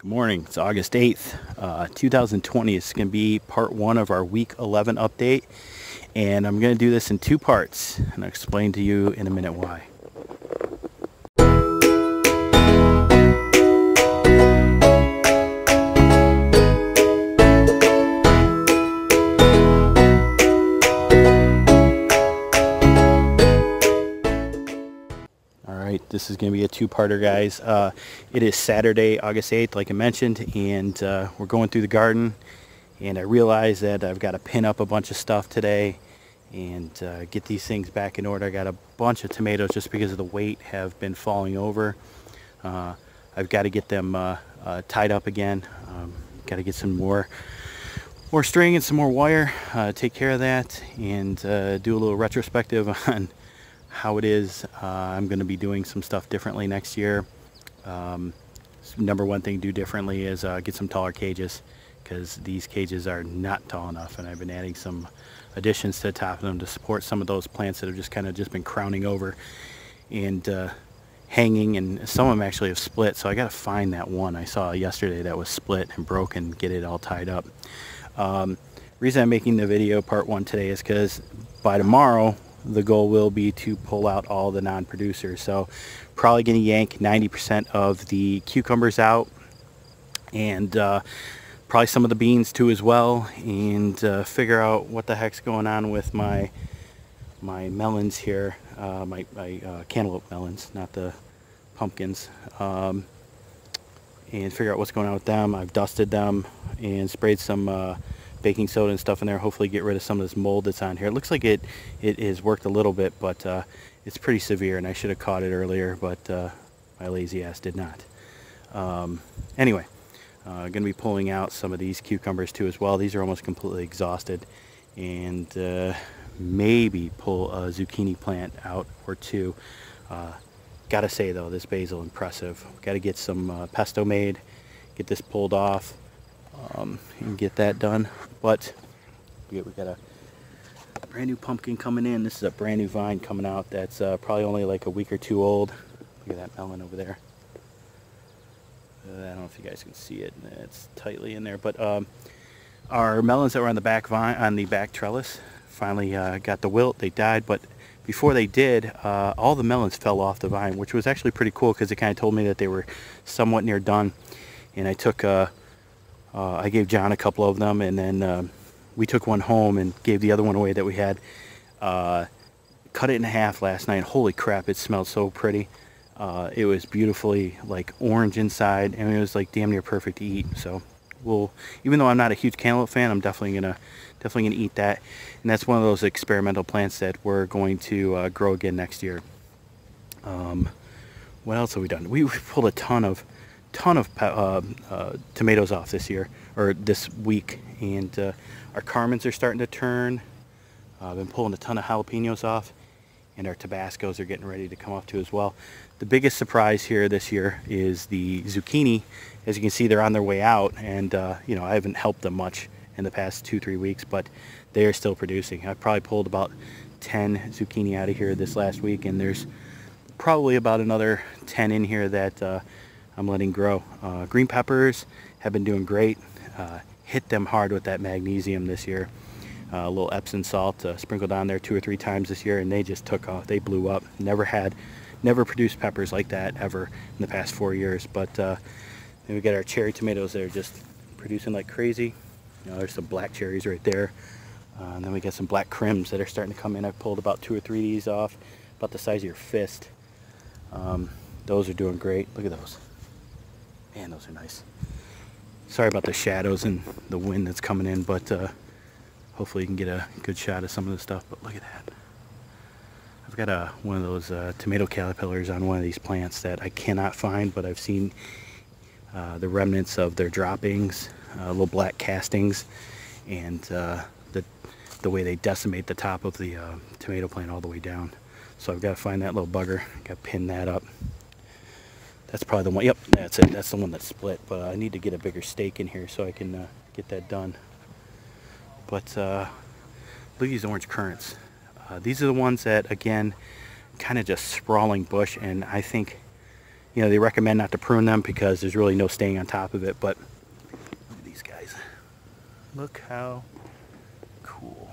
Good morning. It's August 8th, 2020. It's going to be part one of our week 11 update, and I'm going to do this in two parts, and I'll explain to you in a minute why. This is going to be a two-parter, guys. It is Saturday, August 8th, like I mentioned, and we're going through the garden, and I realized that I've got to pin up a bunch of stuff today and get these things back in order. I got a bunch of tomatoes, just because of the weight, have been falling over. I've got to get them tied up again. Got to get some more string and some more wire, take care of that, and do a little retrospective on how it is. I'm going to be doing some stuff differently next year. Number one thing to do differently is get some taller cages, because these cages are not tall enough, and I've been adding some additions to the top of them to support some of those plants that have just kind of been crowning over and hanging, and some of them actually have split. So I got to find that one I saw yesterday that was split and broken, get it all tied up. Reason I'm making the video part one today is because by tomorrow the goal will be to pull out all the non-producers. So probably going to yank 90% of the cucumbers out, and probably some of the beans too as well, and figure out what the heck's going on with my melons here, my cantaloupe melons, not the pumpkins, and figure out what's going on with them. I've dusted them and sprayed some baking soda and stuff in there, hopefully get rid of some of this mold that's on here. It looks like it has worked a little bit, but it's pretty severe, and I should have caught it earlier, but my lazy ass did not. Anyway, going to be pulling out some of these cucumbers too as well. These are almost completely exhausted, and maybe pull a zucchini plant out or two. Gotta say though, this basil impressive. Got to get some pesto made, get this pulled off, and get that done. But we got a brand new pumpkin coming in. This is a brand new vine coming out that's probably only like a week or two old. Look at that melon over there. I don't know if you guys can see it. It's tightly in there. But our melons that were on the back vine, on the back trellis, finally got the wilt. They died, but before they did, all the melons fell off the vine, which was actually pretty cool, because it kind of told me that they were somewhat near done. And I took I gave John a couple of them, and then we took one home and gave the other one away that we had. Cut it in half last night. Holy crap, it smelled so pretty. It was beautifully like orange inside, and it was like damn near perfect to eat. So even though I'm not a huge cantaloupe fan, I'm definitely gonna eat that. And that's one of those experimental plants that we're going to grow again next year. What else have we done? We pulled a ton of tomatoes off this year, or this week, and our Carmens are starting to turn. I've been pulling a ton of jalapenos off, and our Tabascos are getting ready to come off too as well. The biggest surprise here this year is the zucchini. As you can see, they're on their way out, and you know, I haven't helped them much in the past 2-3 weeks, but they are still producing. I've probably pulled about 10 zucchini out of here this last week, and there's probably about another 10 in here that I'm letting grow. Green peppers have been doing great. Hit them hard with that magnesium this year. A little Epsom salt sprinkled on there 2 or 3 times this year, and they just took off. They blew up. Never produced peppers like that ever in the past 4 years. But then we got our cherry tomatoes that are just producing like crazy. You know, there's some black cherries right there. And then we got some black crims that are starting to come in. I've pulled about 2 or 3 of these off, about the size of your fist. Those are doing great. Look at those. Man, those are nice. Sorry about the shadows and the wind that's coming in, but hopefully you can get a good shot of some of the stuff. But look at that. I've got one of those tomato caterpillars on one of these plants that I cannot find, but I've seen the remnants of their droppings, little black castings, and the way they decimate the top of the tomato plant all the way down. So I've got to find that little bugger. Got to pin that up. That's probably the one. Yep, that's it. That's the one that split. But I need to get a bigger stake in here so I can get that done. But look at these orange currants. These are the ones that, again, kind of just sprawling bush, and I think you know, they recommend not to prune them because there's really no staying on top of it. But look at these guys. Look how cool.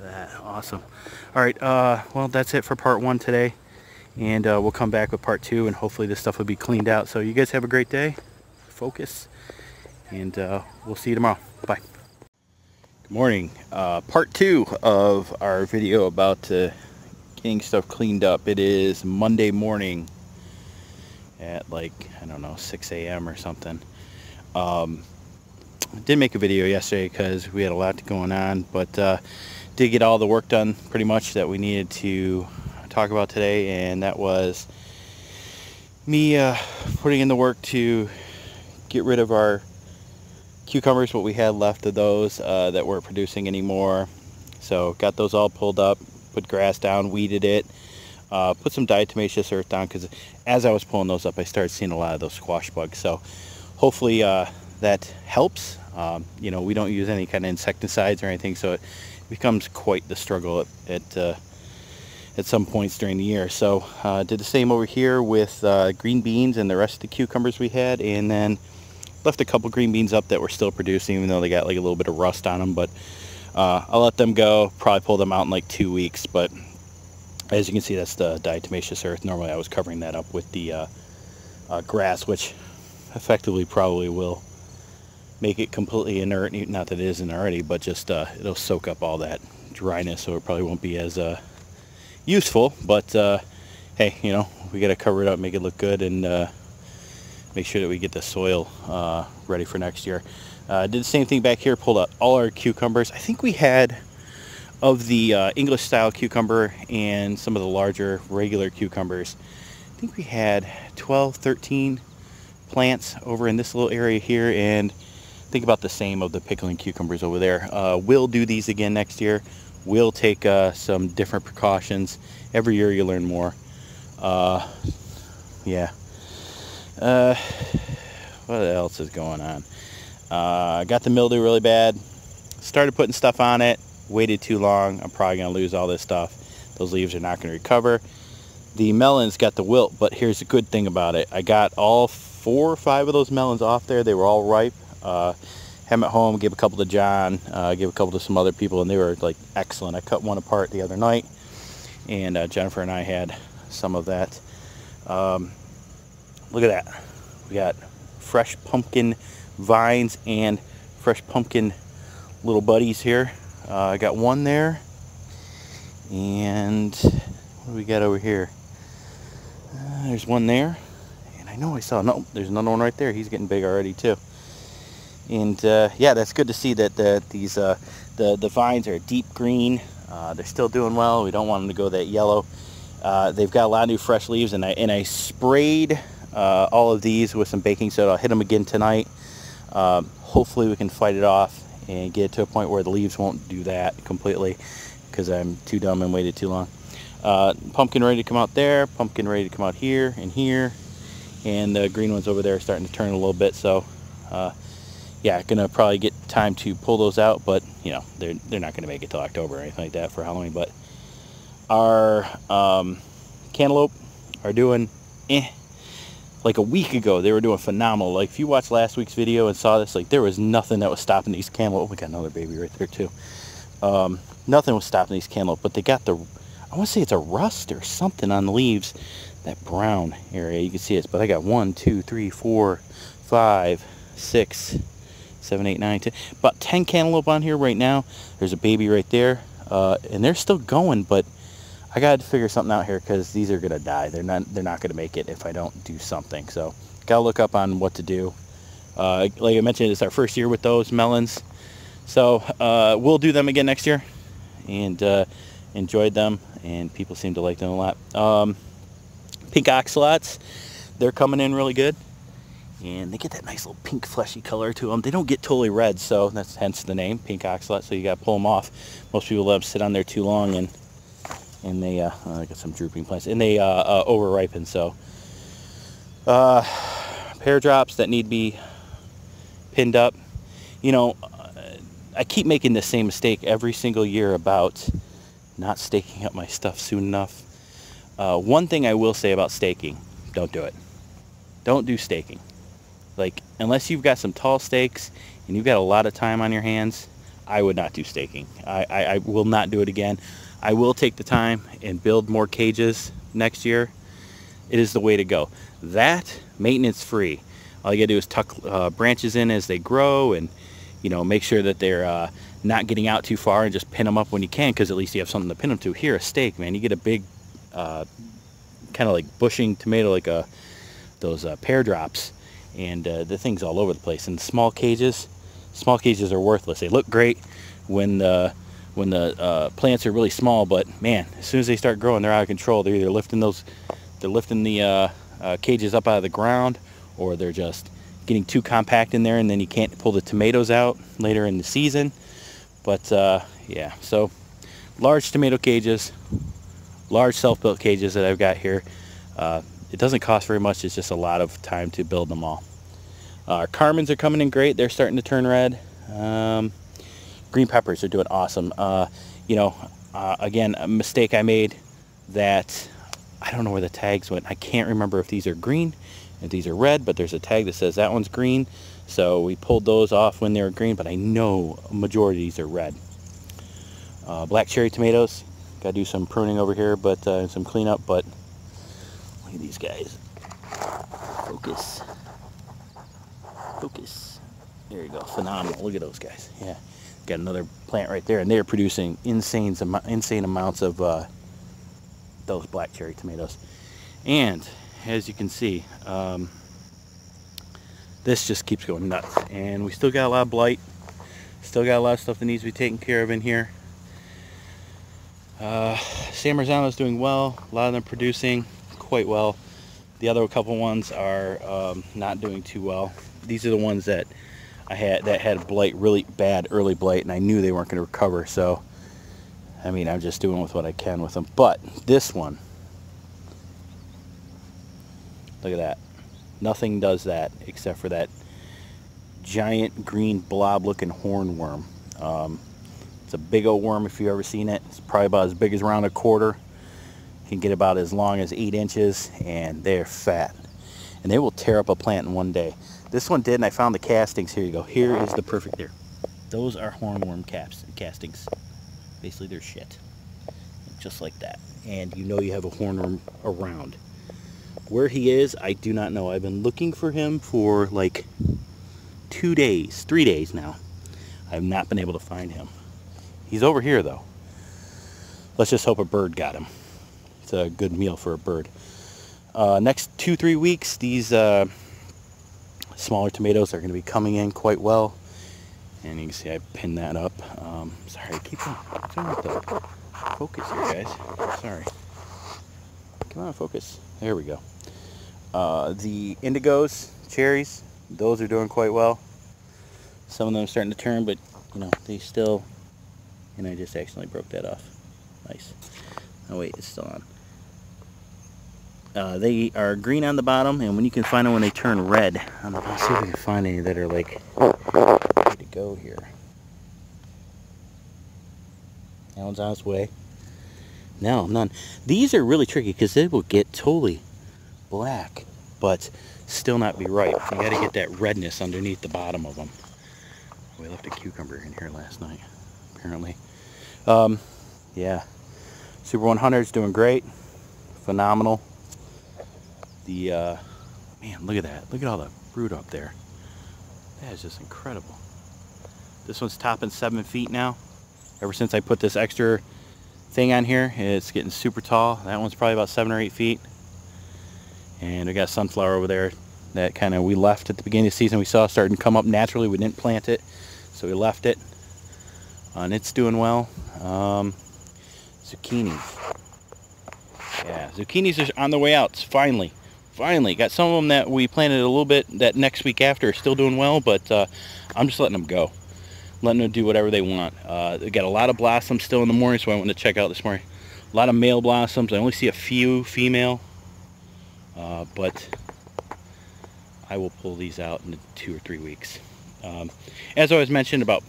That awesome. All right, well, that's it for part 1 today, and we'll come back with part 2, and hopefully this stuff will be cleaned out. So you guys have a great day. Focus, and we'll see you tomorrow. Bye. Good morning. Part 2 of our video about getting stuff cleaned up. It is Monday morning at like, I don't know, 6 a.m. or something. I did make a video yesterday because we had a lot going on, but did get all the work done pretty much that we needed to talk about today, and that was me putting in the work to get rid of our cucumbers, what we had left of those that weren't producing anymore. So got those all pulled up, put grass down, weeded it, put some diatomaceous earth down, because as I was pulling those up I started seeing a lot of those squash bugs. So hopefully that helps. You know, we don't use any kind of insecticides or anything, so it becomes quite the struggle at some points during the year. So did the same over here with green beans and the rest of the cucumbers we had, and then left a couple green beans up that were still producing, even though they got like a little bit of rust on them. But I'll let them go, probably pull them out in like 2 weeks. But as you can see, that's the diatomaceous earth. Normally I was covering that up with the grass, which effectively probably will make it completely inert. Not that it isn't already, but just it'll soak up all that dryness, so it probably won't be as useful. But hey, you know, we got to cover it up, make it look good, and make sure that we get the soil ready for next year. Did the same thing back here, pulled out all our cucumbers. I think we had, of the English style cucumber and some of the larger regular cucumbers, I think we had 12, 13 plants over in this little area here, and think about the same of the pickling cucumbers over there. We'll do these again next year. We'll take some different precautions. Every year you learn more. Yeah. What else is going on? Got the mildew really bad. Started putting stuff on it. Waited too long. I'm probably going to lose all this stuff. Those leaves are not going to recover. The melons got the wilt, but here's the good thing about it. I got all 4 or 5 of those melons off there. They were all ripe. Had them at home, gave a couple to John, gave a couple to some other people, and they were like excellent. I cut one apart the other night, and Jennifer and I had some of that. Look at that. We got fresh pumpkin vines and fresh pumpkin little buddies here. I got one there, and what do we got over here? There's one there, and I know I saw, no, there's another one right there. He's getting big already too. And yeah, that's good to see that the vines are deep green. They're still doing well. We don't want them to go that yellow. They've got a lot of new fresh leaves, and I sprayed all of these with some baking soda. I'll hit them again tonight. Hopefully we can fight it off and get to a point where the leaves won't do that completely, because I'm too dumb and waited too long. Pumpkin ready to come out there, pumpkin ready to come out here and here, and the green ones over there are starting to turn a little bit. So yeah, gonna probably get time to pull those out, but you know, they're not gonna make it till October or anything like that for Halloween. But our cantaloupe are doing like a week ago they were doing phenomenal. Like if you watched last week's video and saw this, like there was nothing that was stopping these cantaloupe. We got another baby right there too. Nothing was stopping these cantaloupe, but they got the, I want to say it's a rust or something on the leaves, that brown area. You can see it, but I got 1, 2, 3, 4, 5, 6, 7, 8, 9, 10, about 10 cantaloupe on here right now. There's a baby right there, and they're still going, but I got to figure something out here, because these are gonna die. They're not gonna make it if I don't do something. So gotta look up on what to do. Like I mentioned, it's our first year with those melons, so we'll do them again next year, and enjoyed them, and people seem to like them a lot. Pink oxalots, they're coming in really good, and they get that nice little pink fleshy color to them. They don't get totally red, so that's hence the name, pink oxalot. So you got to pull them off. Most people let them sit on there too long, and they I got some drooping plants, and they over ripen. So pear drops that need to be pinned up. You know, I keep making the same mistake every single year about not staking up my stuff soon enough. One thing I will say about staking, don't do it. Don't do staking. Like, unless you've got some tall stakes and you've got a lot of time on your hands, I would not do staking. I will not do it again. I will take the time and build more cages next year. It is the way to go. That, maintenance free. All you gotta do is tuck branches in as they grow, and make sure that they're not getting out too far, and just pin them up when you can, because at least you have something to pin them to. Here, a stake, man, you get a big kind of like bushing tomato, like those pear drops, and the thing's all over the place. And small cages are worthless. They look great when the plants are really small, but man, as soon as they start growing, they're out of control. They're either lifting the cages up out of the ground, or they're just getting too compact in there, and then you can't pull the tomatoes out later in the season. But yeah, so large tomato cages, large self-built cages that I've got here. It doesn't cost very much. It's just a lot of time to build them all. Our Carmens are coming in great. They're starting to turn red. Green peppers are doing awesome. Again, a mistake I made, that I don't know where the tags went. I can't remember if these are green, if these are red, but there's a tag that says that one's green. So we pulled those off when they were green, but I know a majority of these are red. Black cherry tomatoes, gotta do some pruning over here, but some cleanup. But look at these guys. Focus. There you go. Phenomenal. Look at those guys. Yeah. Got another plant right there, and they're producing insane amounts of those black cherry tomatoes. And as you can see, this just keeps going nuts. And we still got a lot of blight. Still got a lot of stuff that needs to be taken care of in here. San Marzano is doing well. A lot of them producing quite well. The other couple ones are not doing too well. These are the ones that I had blight, really bad early blight, and I knew they weren't going to recover. So, I mean, I'm just doing with what I can with them. But this one, look at that. Nothing does that except for that giant green blob-looking hornworm. It's a big old worm if you've ever seen it. It's probably about as big as around a quarter. Can get about as long as 8 inches, and they're fat. And they will tear up a plant in one day. This one did, and I found the castings. Here you go. Here is the perfect there. Those are hornworm castings. Basically, they're shit. Just like that. And you know you have a hornworm around. Where he is, I do not know. I've been looking for him for like 2 days, 3 days now. I have not been able to find him. He's over here, though. Let's just hope a bird got him. It's a good meal for a bird. Next 2-3 weeks, these smaller tomatoes are going to be coming in quite well. And you can see I pinned that up. Sorry, keep on. What's wrong with the focus here, guys? Sorry. Come on, focus. There we go. The indigos, cherries, those are doing quite well. Some of them are starting to turn, but they still. And I just accidentally broke that off. Nice. Oh wait, it's still on. They are green on the bottom, and when you can find them when they turn red. Let's see if we can find any that are like ready to go here. That one's on its way. No, none. These are really tricky because they will get totally black, but still not be ripe. You got to get that redness underneath the bottom of them. We left a cucumber in here last night, apparently. Yeah. Super 100 is doing great. Phenomenal. The, man, look at that. Look at all the fruit up there. That is just incredible. This one's topping 7 feet now. Ever since I put this extra thing on here, it's getting super tall. That one's probably about 7 or 8 feet. And we got sunflower over there that we left at the beginning of the season. We saw it starting to come up naturally. We didn't plant it, so we left it. And it's doing well. Zucchini. Yeah, zucchinis are on the way out. Finally. Got some of them that we planted a little bit that next week after are still doing well, but I'm just letting them go. Letting them do whatever they want. They got a lot of blossoms still in the morning, so I went to check out this morning. A lot of male blossoms. I only see a few female, but I will pull these out in 2 or 3 weeks. As I was mentioned about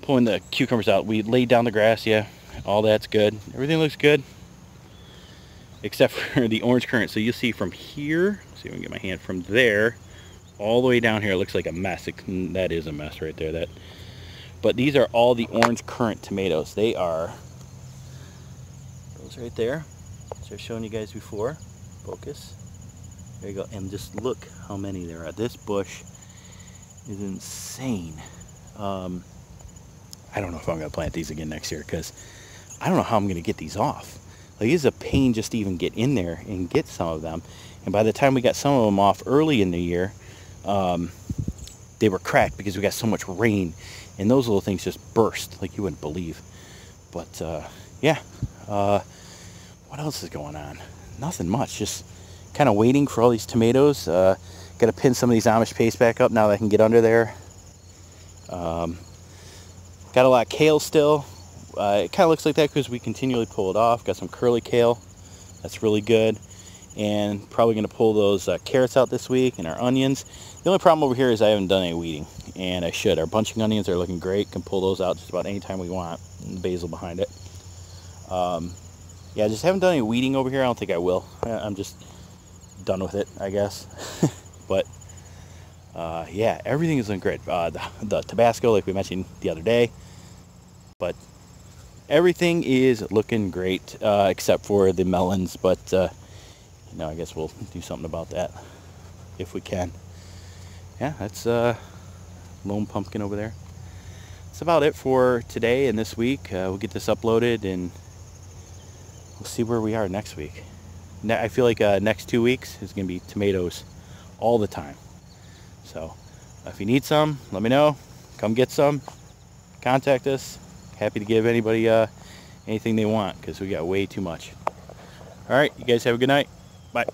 pulling the cucumbers out, we laid down the grass. Yeah, all that's good. Everything looks good. except for the orange currant. So you'll see from here, see if I can get my hand from there all the way down here. It looks like a mess. That is a mess right there. But these are all the orange currant tomatoes. They are those right there, which I've shown you guys before. Focus. There you go. And just look how many there are. This bush is insane. I don't know if I'm going to plant these again next year, because I don't know how I'm going to get these off. Like, it's a pain just to even get in there and get some of them. And by the time we got some of them off early in the year, they were cracked because we got so much rain, and those little things just burst like you wouldn't believe. But yeah, what else is going on? Nothing much, just kind of waiting for all these tomatoes. Got to pin some of these Amish paste back up now that I can get under there. Got a lot of kale still. It kind of looks like that because we continually pull it off. Got some curly kale. That's really good. And probably going to pull those carrots out this week, and our onions. The only problem over here is I haven't done any weeding, and I should. Our bunching onions are looking great. Can pull those out just about any time we want. And the basil behind it. Yeah, just haven't done any weeding over here. I don't think I will. I'm just done with it, I guess. But yeah, everything is looking great. The Tabasco, like we mentioned the other day. But everything is looking great, except for the melons. But you know, I guess we'll do something about that if we can. Yeah, that's lone pumpkin over there. That's about it for today and this week. We'll get this uploaded, and we'll see where we are next week. I feel like next 2 weeks is going to be tomatoes all the time. So if you need some, let me know. Come get some. Contact us. Happy to give anybody anything they want, because we got way too much. All right, you guys have a good night. Bye.